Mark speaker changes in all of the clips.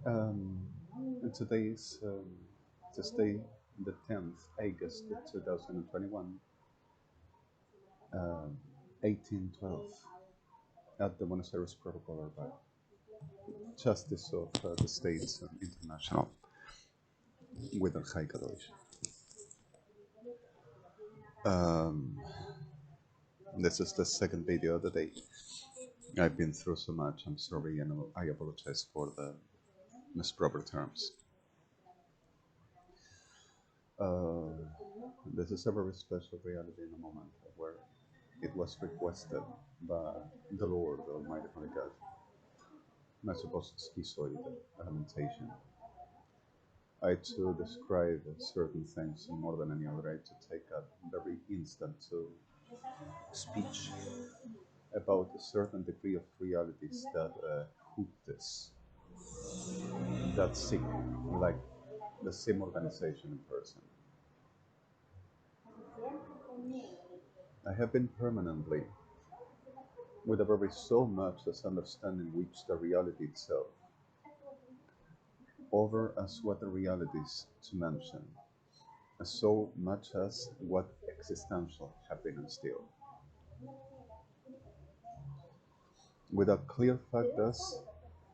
Speaker 1: Um, and today's Tuesday, the 10th August 2021, 1812, at the Buenos Aires Protocol by Justice of the States International with a high graduation. This is the second video of the day. I've been through so much, I'm sorry, and I apologize for the misproper terms. This is a very special reality in a moment where it was requested by the Lord, the Almighty God, my supposed schizoid alimentation. I to describe certain things more than any other, I to take a very instant to speech about a certain degree of realities that hoot this, that sick, like the same organization in person. I have been permanently with a very so much as understanding which the reality itself, over as what the realities to mention, as so much as what existential have been instilled. With a clear fact thus,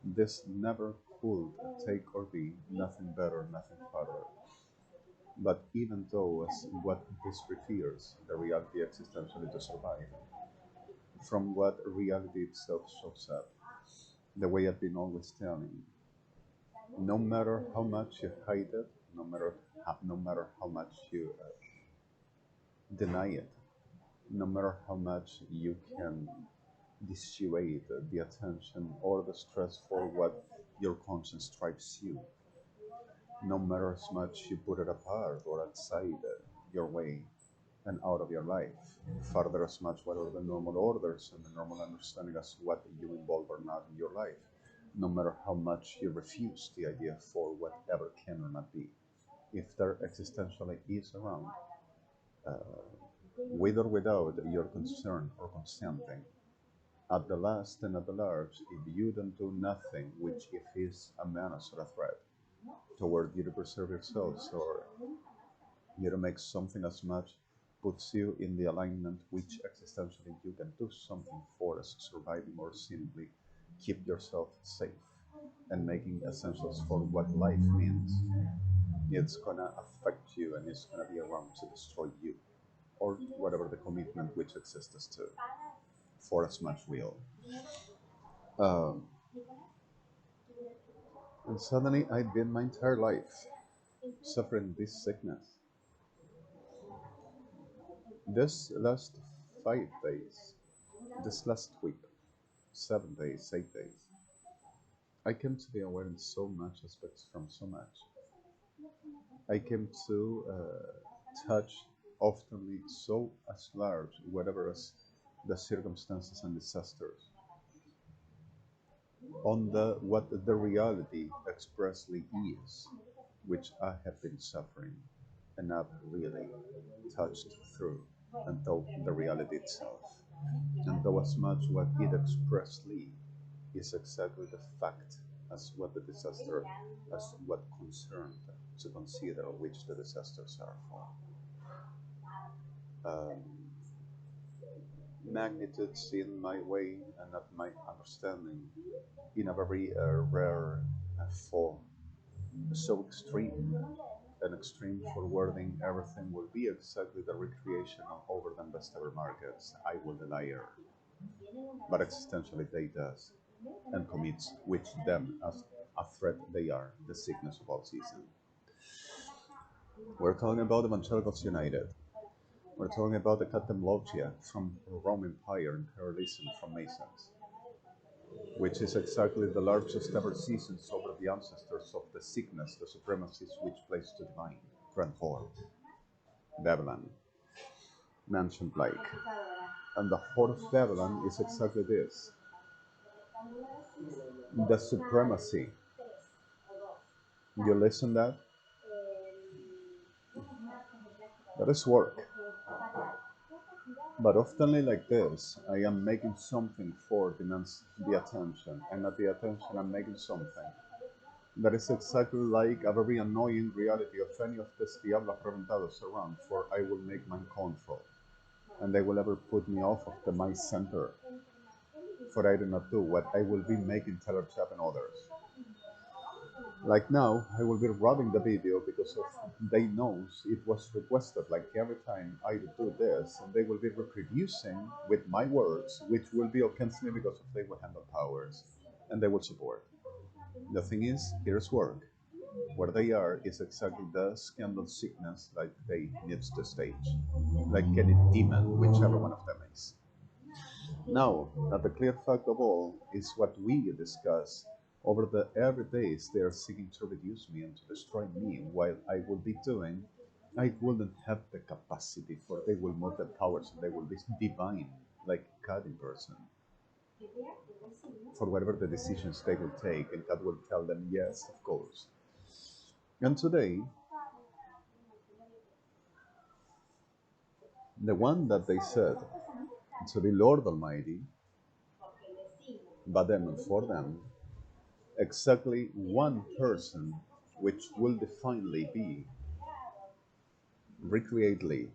Speaker 1: this never could take or be nothing better, nothing further. But even though as what this refers, the reality existentially to survive, from what reality itself shows up, the way I've been always telling, no matter how much you hide it, no matter how much you deny it, no matter how much you can dissuade the attention or the stress for what your conscience drives you, no matter as much you put it apart or outside your way and out of your life, further as much what are the normal orders and the normal understanding as what you involve or not in your life, no matter how much you refuse the idea for whatever can or not be. If there existentially is around, with or without your concern or consenting, at the last and at the large, if you don't do nothing which if is a menace or a threat toward you to preserve yourselves or you to make something as much puts you in the alignment which existentially you can do something for as surviving or simply keep yourself safe and making essentials for what life means, it's gonna affect you and it's gonna be around to destroy you or whatever the commitment which exists to for as much will. Um, and suddenly I've been my entire life suffering this sickness. This last 5 days, this last week, 7 days, 8 days, I came to be aware in so much aspects from so much. I came to touch oftenly so as large, whatever as the circumstances and disasters, on the what the reality expressly is, which I have been suffering and not really touched through, and though the reality itself, and though as much what it expressly is exactly the fact as what the disaster, as what concerned to consider which the disasters are for. Magnitudes in my way and not my understanding in a very rare form, so extreme, an extreme forwarding everything will be exactly the recreation of over the best ever markets. I will Delire, but existentially they does and commits which them as a threat they are, the sickness of all season. We're talking about Evangelicals United. We're talking about the Catem Logia from Rome Empire, Imperialism from Masons, which is exactly the largest ever seasons over the ancestors of the sickness, the supremacies which place to divine, Grand Horde, Babylon, Mansion Blake. And the Horde of Babylon is exactly this, the supremacy. You listen that? That is work. But oftenly like this, I am making something for demands the attention, and at the attention I'm making something That is exactly like a very annoying reality of any of these diablos reventados around, for I will make mind control, and they will ever put me off of the my center, for I do not do what I will be making Taylor Chap and others. Like now, I will be robbing the video because of they knows it was requested like every time I do this, and they will be reproducing with my words, which will be against me because of they will handle powers, and they will support. The thing is, here's work. Where they are is exactly the scandal sickness like they needs to stage, like any demon, whichever one of them is. Now, that the clear fact of all is what we discuss over the every days they are seeking to reduce me and to destroy me, while I will be doing, I wouldn't have the capacity, for they will move the powers and they will be divine, like God in person, for whatever the decisions they will take, and God will tell them, yes, of course. And today, the one that they said to be Lord Almighty, but then for them, exactly one person which will definitely be recreately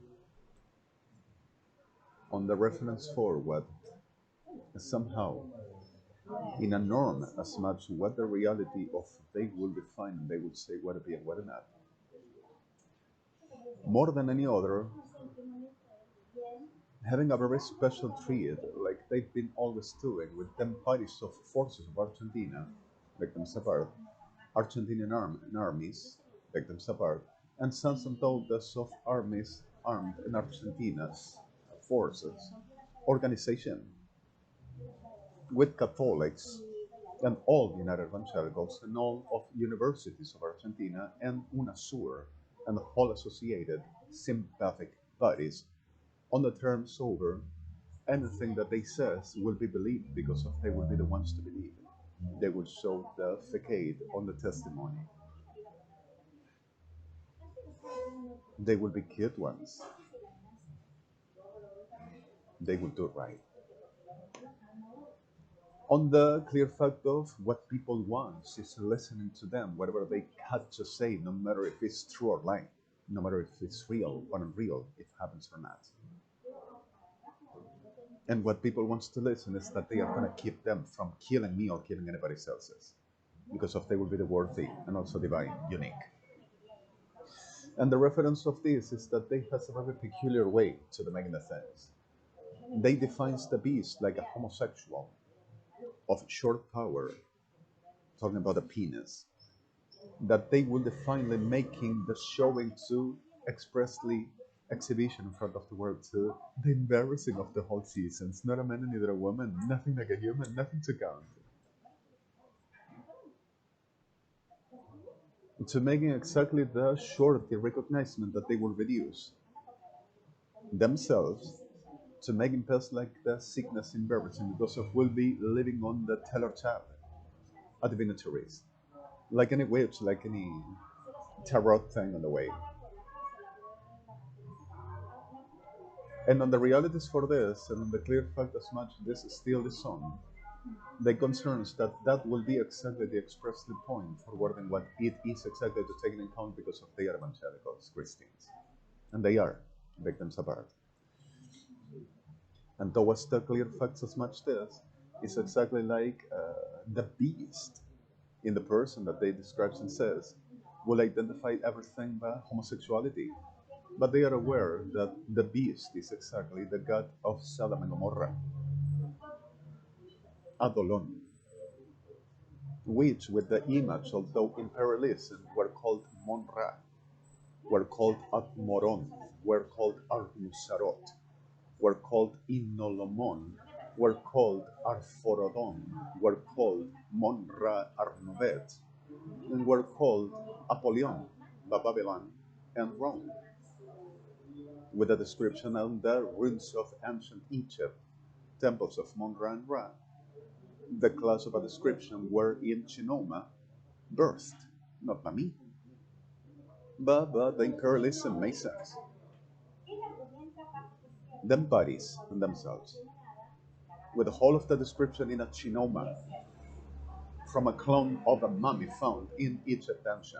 Speaker 1: on the reference forward somehow in a norm as much what the reality of they will define and they will say what it be and what it not. More than any other, having a very special treat like they've been always doing with them parties of forces of Argentina, victims apart, Argentinian armies, victims apart, and sons and daughters of armies armed in Argentina's forces, organization, with Catholics and all United Evangelicals and all of universities of Argentina and UNASUR and all associated sympathetic bodies on the terms over anything that they says will be believed because of they will be the ones to believe. They will show the facade on the testimony. They will be cute ones. They will do right. On the clear fact of what people want is listening to them, whatever they had to say, no matter if it's true or lie, no matter if it's real or unreal, it happens or not. And what people wants to listen is that they are going to keep them from killing me or killing anybody else's, because of they will be the worthy and also divine, unique. And the reference of this is that they has a very peculiar way to the making the things. They defines the beast like a homosexual of short power, talking about a penis, that they will definitely making the showing to expressly exhibition in front of the world to the embarrassing of the whole season. It's not a man and neither a woman, nothing like a human, nothing to count. To making exactly the shorty recognizement that they will reduce themselves to making pass like the sickness embarrassing because of will be living on the teller tab at divinatories. Like any witch, like any tarot thing on the way. And on the realities for this, and on the clear fact as much this is still the song, the concerns that that will be exactly the expressly point forwarding what it is exactly to take in account because of they are evangelicals, Christians. And they are victims apart. And towards the clear facts as much this is exactly like the beast in the person that they describes and says will identify everything by homosexuality. But they are aware that the beast is exactly the god of Sodom and Gomorrah, Adolon, which with the image, although imperialism, were called Monra, were called Atmoron, were called Armusarot, were called Inolomon, were called Arforodon, were called Monra Arnovet, and were called Apollyon, Babylon, and Rome, with a description on the ruins of ancient Egypt, temples of Monra and Ra. The class of a description were in Chinoma birthed, not by me, but the imperialism makes sense. Them bodies themselves, with the whole of the description in a Chinoma, from a clone of a mummy found in each attention,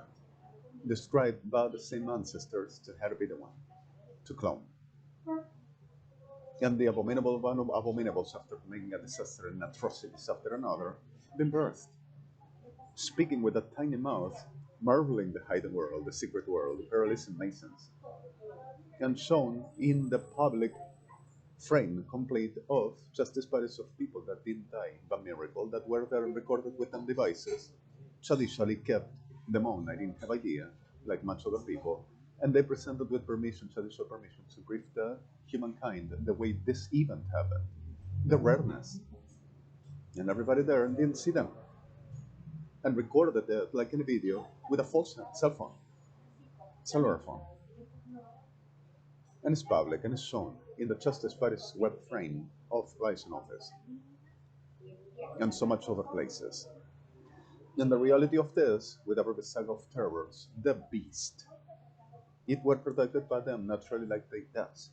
Speaker 1: described by the same ancestors to her be the one to clone. And the abominable one of abominables, after committing a disaster and atrocities after another, been birthed, speaking with a tiny mouth, marveling the hidden world, the secret world, the perilous masons, and shown in the public frame complete of justice bodies of people that didn't die by miracle, that were there recorded with them devices, traditionally kept them on. I didn't have idea, like much other people, and they presented with permission, traditional permission, to brief the humankind the way this event happened, the rareness, and everybody there didn't see them, and recorded it like in a video with a false cell phone, cellular phone. And it's public and it's shown in the Justice Paris web frame of license office and so much other places. And the reality of this, with our saga of terrors, the beast, it were protected by them naturally like they does.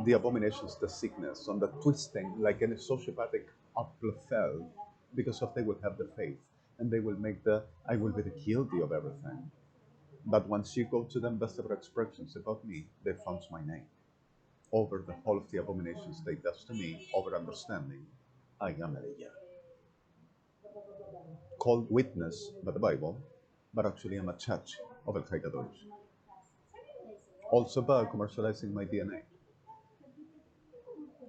Speaker 1: The abominations, the sickness, and the twisting like any sociopathic upfell, because of they will have the faith and they will make the I will be the guilty of everything. But once you go to them best ever expressions about me, they found my name. Over the whole of the abominations they does to me, over understanding, I am Elijah. Called witness by the Bible, but actually I'm a judge of El Kadosh. Also by commercializing my DNA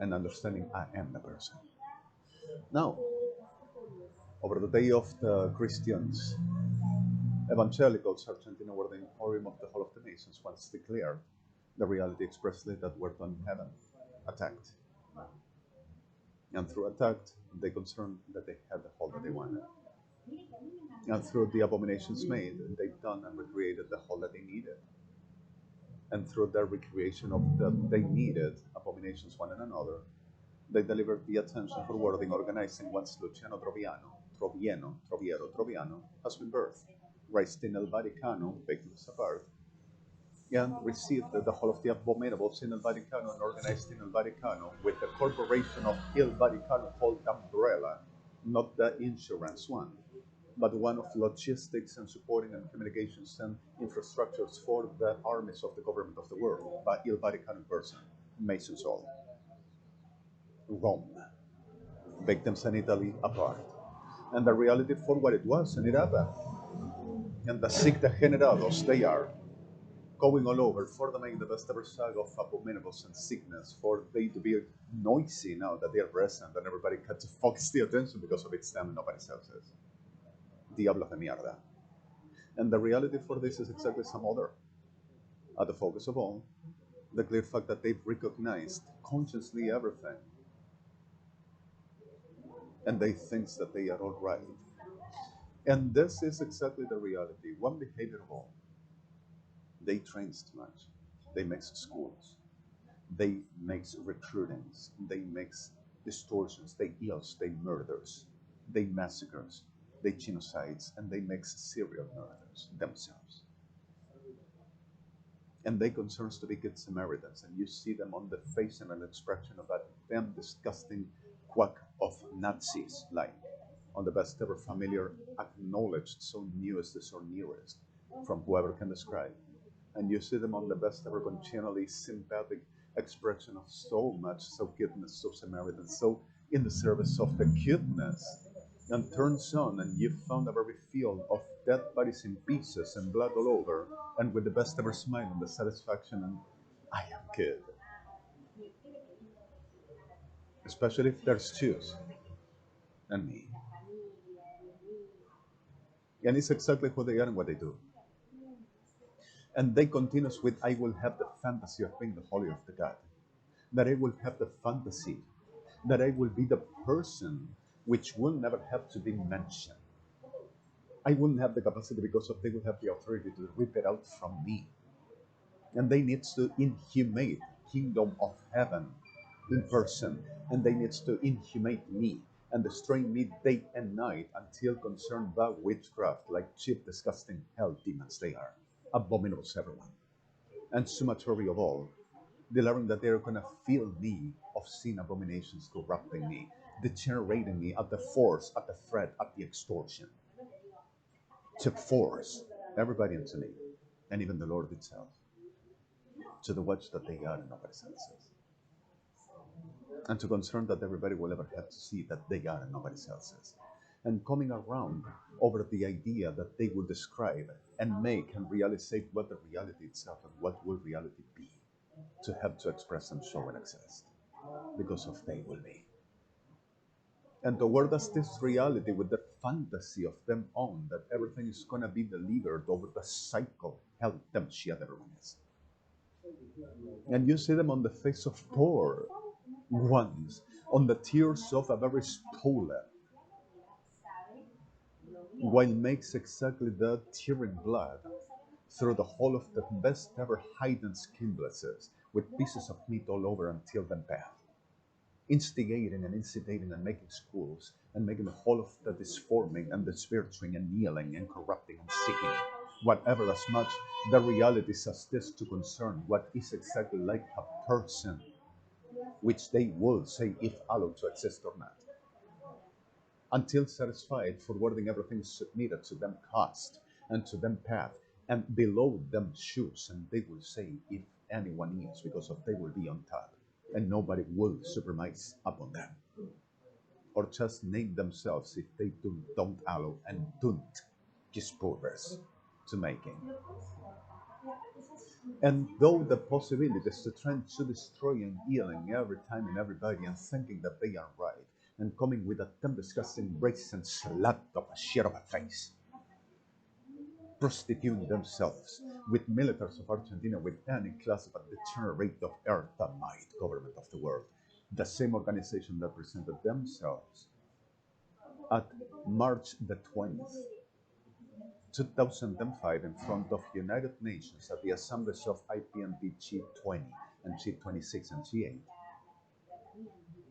Speaker 1: and understanding I am the person. Now, over the day of the Christians, evangelicals, Argentina were the emporium of the whole of the nations, once declared the reality expressly that were done in heaven, attacked. And through attacked, they concerned that they had the whole that they wanted. And through the abominations made, they've done and recreated the whole that they needed. And through their recreation of the they needed abominations one and another, they delivered the attention for wording organizing once Luciano Troviano has been birthed, raised in El Vaticano, victims apart, and received the whole of the abominables in El Vaticano and organized in El Vaticano with the corporation of El Vaticano called Umbrella, not the insurance one, but one of logistics and supporting and communications and infrastructures for the armies of the government of the world by El Vaticano person, Masons all. Rome, victims in Italy apart. And the reality for what it was, and it happened. And the sick degenerados, they are going all over for the make the best ever saga of abominables and sickness, for they to be noisy now that they are present and everybody had to focus the attention because of its time and nobody else is. Diablos de mierda. And the reality for this is exactly some other. At the focus of all, the clear fact that they've recognized consciously everything. And they think that they are all right. And this is exactly the reality. One behavior of all. They train too much. They mix schools. They mix recruitings. They mix distortions. They ills. They murders. They massacres. They genocides. And they mix serial murders themselves. And they concerns to be good Samaritans. And you see them on the face and an expression of that them disgusting quack of Nazis, like on the best ever familiar, acknowledged, so newest is or nearest, from whoever can describe. And you see them on the best ever continually sympathetic expression of so much, so goodness, so Samaritan, so in the service of the goodness, and turns on, and you found a very field of dead bodies in pieces and blood all over, and with the best ever smile and the satisfaction, and I am good. Especially if there's Jews and me. And it's exactly who they are and what they do. And they continue with, I will have the fantasy of being the holy of the God. That I will have the fantasy. That I will be the person which will never have to be mentioned. I wouldn't have the capacity because of they will have the authority to rip it out from me. And they need to inhumate kingdom of heaven in person. And they need to inhumate me and destroy me day and night until concerned by witchcraft, like cheap, disgusting hell demons they are. Abominables everyone. And summatory of all, deliring that they're gonna fill me of sin abominations corrupting me. degenerating me at the force, at the threat, at the extortion, to force everybody into me, and even the Lord itself, to the watch that they are and nobody else is, and to concern that everybody will ever have to see that they are and nobody else is, and coming around over the idea that they will describe and make and realize what the reality itself and what will reality be, to have to express and show and exist, because of they will be. And toward us this reality with the fantasy of them on that everything is going to be delivered over the cycle, hell, them shit everyone is. And you see them on the face of poor ones, on the tears of a very stolen, while makes exactly that tearing blood through the whole of the best ever hidden skin blesses, with pieces of meat all over until the death, instigating and incitating and making schools and making the whole of the disforming and despiriting and kneeling and corrupting and seeking whatever as much the realities as this to concern what is exactly like a person, which they will say if allowed to exist or not, until satisfied, forwarding everything submitted to them cost and to them path and below them shoes, and they will say if anyone is, because of they will be on top and nobody will supervise upon them, or just name themselves if they don't allow and don't give purpose to making. And though the possibility is to try to destroy and healing every time and everybody and thinking that they are right, and coming with a them disgusting brace and slap of a shit of a face, prostituting themselves with militaries of Argentina with any class of a degenerate of earth and might government of the world, the same organization that presented themselves at March the 20th, 2005 in front of United Nations at the assemblies of IPNP G20 and G26 and G8,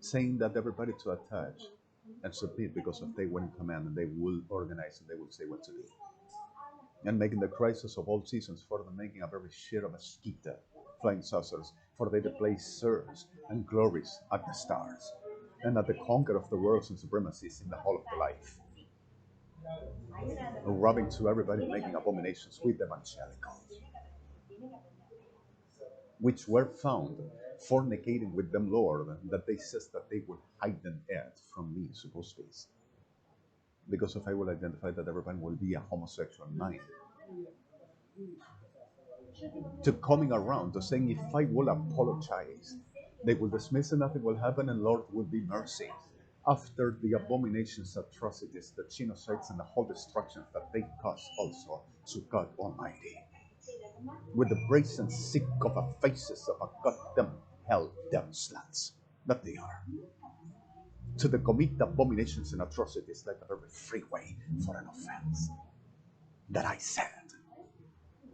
Speaker 1: saying that everybody to attach and submit because of they will in command and they will organize and they will say what to do. And making the crisis of all seasons for them making a very shit of a skita, flying saucers, for they to place sirs and glories at the stars, and at the conquer of the worlds and supremacies in the whole of the life. Robbing to everybody, making abominations with evangelicals, which were found fornicating with them, Lord, that they says that they will hide them it from me, supposed to be. Because if I will identify that everyone will be a homosexual mind, to coming around to saying if I will apologize, they will dismiss and nothing will happen and Lord will be mercy. After the abominations, atrocities, the genocides and the whole destructions that they caused also to God Almighty, with the brazen sick of the faces of a goddamn hell damn sluts that they are, to the commit abominations and atrocities like a very freeway for an offense that I said,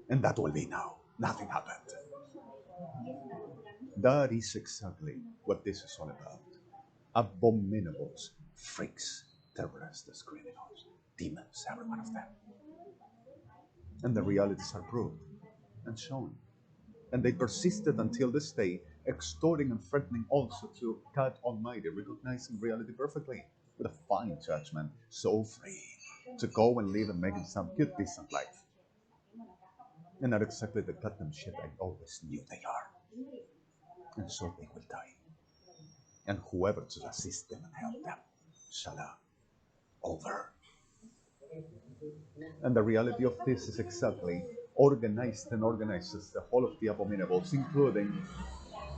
Speaker 1: and that will be now. Nothing happened. That is exactly what this is all about. Abominables, freaks, terrorists, criminals, demons, every one of them. And the realities are proved and shown. And they persisted until this day, extorting and threatening also to God Almighty, recognizing reality perfectly, with a fine judgment, so free to go and live and make some good, decent life. And not exactly the goddamn shit I always knew they are. And so they will die. And whoever to assist them and help them shall over. And the reality of this is exactly organized and organizes the whole of the abominables, including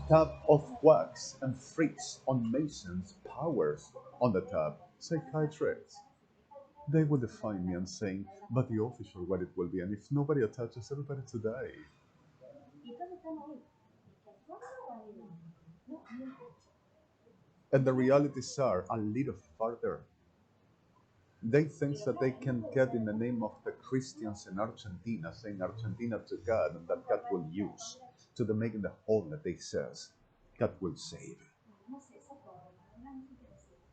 Speaker 1: tap of wax and freaks on masons, powers on the tap, psychiatrists. They will define me and saying, but the official what it will be, and if nobody attaches, everybody to die. And the realities are a little farther. They think that they can get in the name of the Christians in Argentina, saying Argentina to God, and that God will use to the making the whole that they says God will save.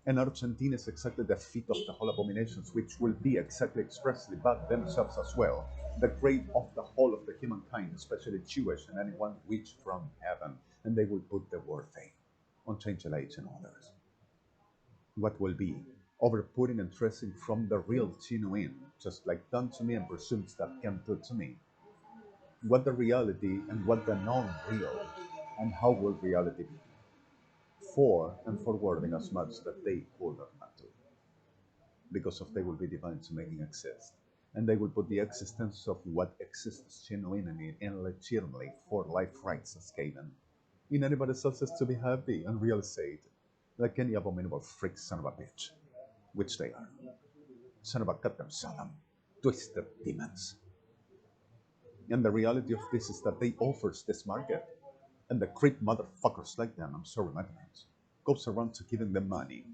Speaker 1: And Argentina is exactly the feet of the whole abominations, which will be exactly expressly about themselves as well, the grave of the whole of the humankind, especially Jewish and anyone which from heaven, and they will put the word thing on change the age and others. what will be, overputting and tracing from the real genuine, just like done to me and presumes that can do to me, what the reality and what the non-real, and how will reality be, for and forwarding as much that they could or not do, because of they will be divine to making exist, and they will put the existence of what exists genuinely and legitimately for life rights as given in anybody else's to be happy and realized, like any abominable freak son of a bitch, which they are. Son of a goddamn Sodom, twisted demons. And the reality of this is that they offers this market, and the creep motherfuckers like them, I'm sorry, my friends, goes around to giving them money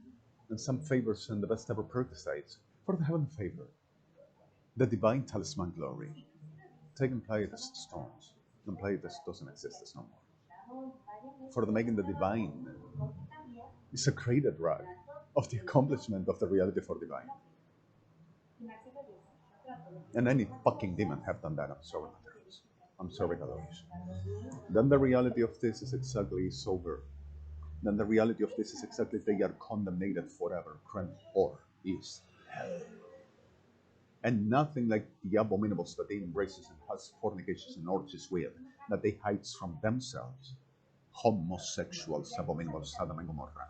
Speaker 1: and some favors and the best ever perquisites for the heaven favor, the divine talisman glory. Take and play it as stones, and play it as doesn't exist as no more. For the making the divine is a created rag of the accomplishment of the reality for divine. And any fucking demon have done that, I'm sorry, my friends. I'm sorry, Galois. Then the reality of this is exactly sober. Then the reality of this is exactly they are condemned forever, or is hell. And nothing like the abominables that they embraces and has fornications and orgies with, that they hides from themselves. Homosexuals, abominables, Sodom and Gomorrah.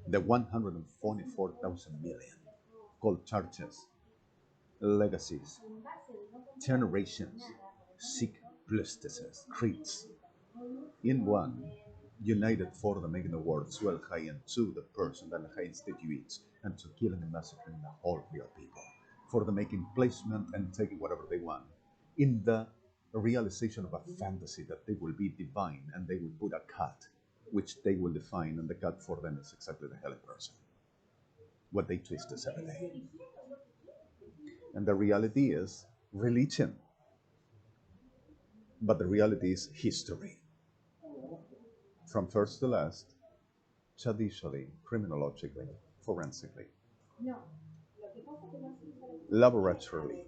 Speaker 1: The 144,000 million cold charges, legacies, generations, sick blistesses, creeds, in one, united for the making the world swell high and to the person that high institutes and to killing and massacring the whole real people, for the making placement and taking whatever they want, in the realization of a fantasy that they will be divine and they will put a cut, which they will define, and the cut for them is exactly the hell person. What they twist is every day. And the reality is religion. But the reality is history. From first to last, judicially, criminologically, forensically, laboratorily,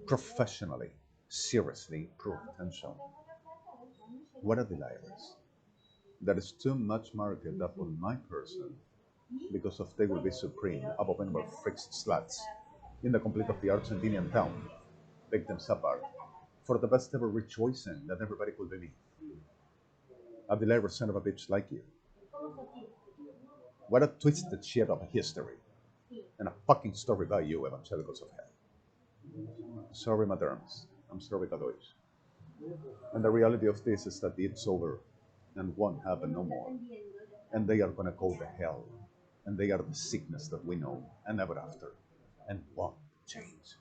Speaker 1: professionally, seriously proved potential. What are delirious? That is too much market upon my person, because of they will be supreme, abominable freaks sluts, in the complete of the Argentinian town, victims apart, for the best ever rejoicing that everybody could be me. A delirious son of a bitch like you. What a twisted shit of a history, and a fucking story by you, evangelicals of hell. Sorry, madams. I'm sorry, Galois. And the reality of this is that it's over and won't happen no more. And they are gonna go to hell. And they are the sickness that we know, and ever after, and won't change.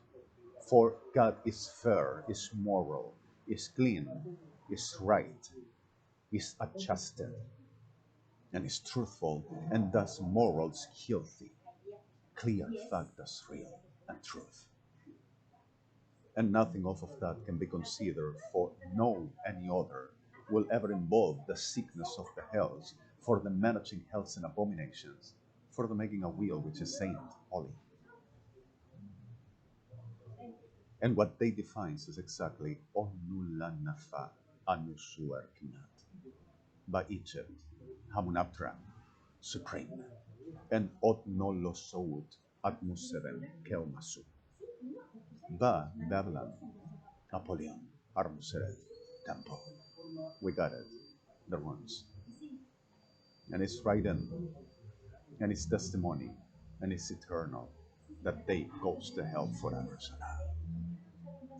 Speaker 1: For God is fair, is moral, is clean, is right, is adjusted, and is truthful, and thus morals healthy, clear fact as real and truth. And nothing off of that can be considered, for no any other will ever involve the sickness of the hells, for the managing hells and abominations, for the making a will which is saint, holy. And what they defines is exactly Onulla Nafa Anusuar Knat, by Egypt, Hamunaptra, supreme, and Otnolosout Atmuseren Kelmasu, Ba Babylon, Napoleon, Armuseret, Temple. We got it, the runes. And it's right in, and it's testimony, and it's eternal, that they goes to hell forever.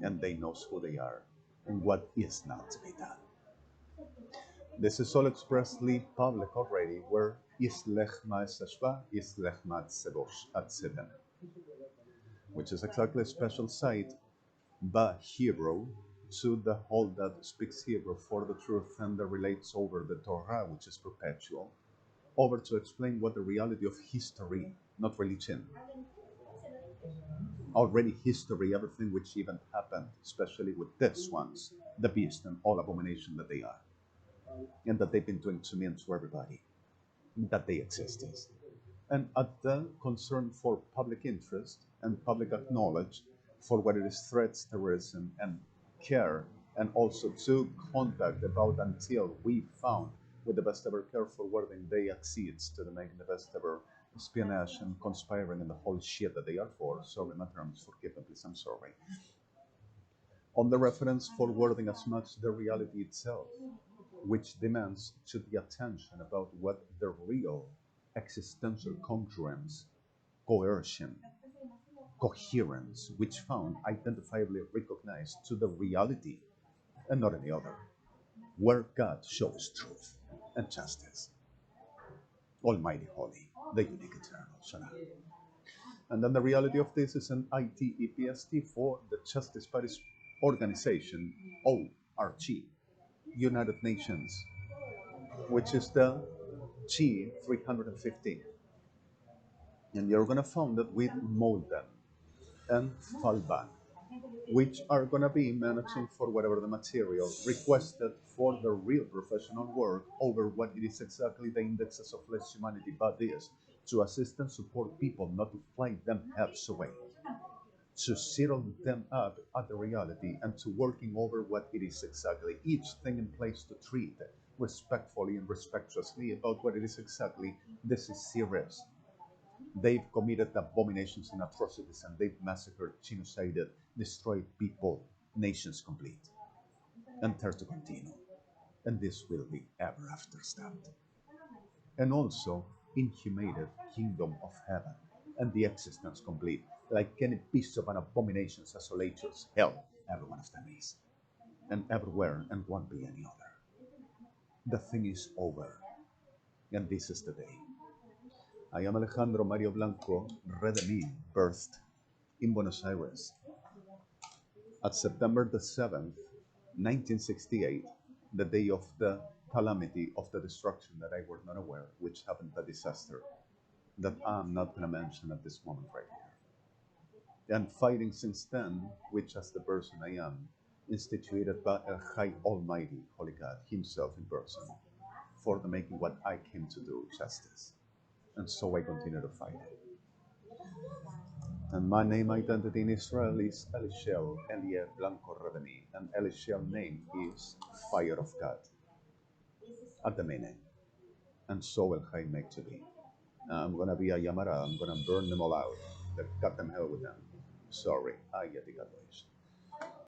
Speaker 1: And they knows who they are, and what is not to be done. This is all expressly public already, where Islechma Sashba, Islechma Tsebosh at Seven, which is exactly a special site, by Hebrew, to the whole that speaks Hebrew for the truth and that relates over the Torah, which is perpetual, over to explain what the reality of history, not religion, already history, everything which even happened, especially with these ones, the beast and all abomination that they are, and that they've been doing to me and to everybody, that they exist. And at the concern for public interest and public acknowledge for what it is threats, terrorism, and care, and also to contact about until we found with the best ever care forwarding, they accedes to the making the best ever espionage and conspiring and the whole shit that they are for. Sorry, my terms, forgive me, please, I'm sorry. On the reference forwarding as much the reality itself, which demands to the attention about what the real existential congruence, coercion, coherence, which found identifiably recognized to the reality and not any other, where God shows truth and justice. Almighty Holy, the unique eternal Shaddai. And then the reality of this is an ITEPST for the Justice Paris Organization, ORG, United Nations, which is the G315. And you're going to find that with Molden and Fallback, which are going to be managing for whatever the material requested for the real professional work over what it is exactly the indexes of less humanity but is to assist and support people, not to fly them heads away, to settle them up at the reality and to working over what it is exactly, each thing in place to treat respectfully and respectuously about what it is exactly. This is serious. They've committed abominations and atrocities, and they've massacred, genocided, destroyed people, nations complete. And there to continue. And this will be ever after stabbed. And also, inhumated kingdom of heaven, and the existence complete, like any beast of an abomination assolations, hell, every one of them is. And everywhere, and won't be any other. The thing is over, and this is the day. I am Alejandro Mario Blanco Redemil, birthed in Buenos Aires at September the 7th, 1968, the day of the calamity of the destruction that I was not aware, which happened, a disaster that I'm not going to mention at this moment right here. And fighting since then, which as the person I am, instituted by a high almighty holy God himself in person, for the making what I came to do, justice. And so I continue to fight it. And my name identity in Israel is Elishel Elie Blanco Redemi, and Elishel name is Fire of God at the meaning. And so will I make to be. I'm gonna be a Yamara, I'm gonna burn them all out. Cut them hell with them. Sorry, I get the graduation.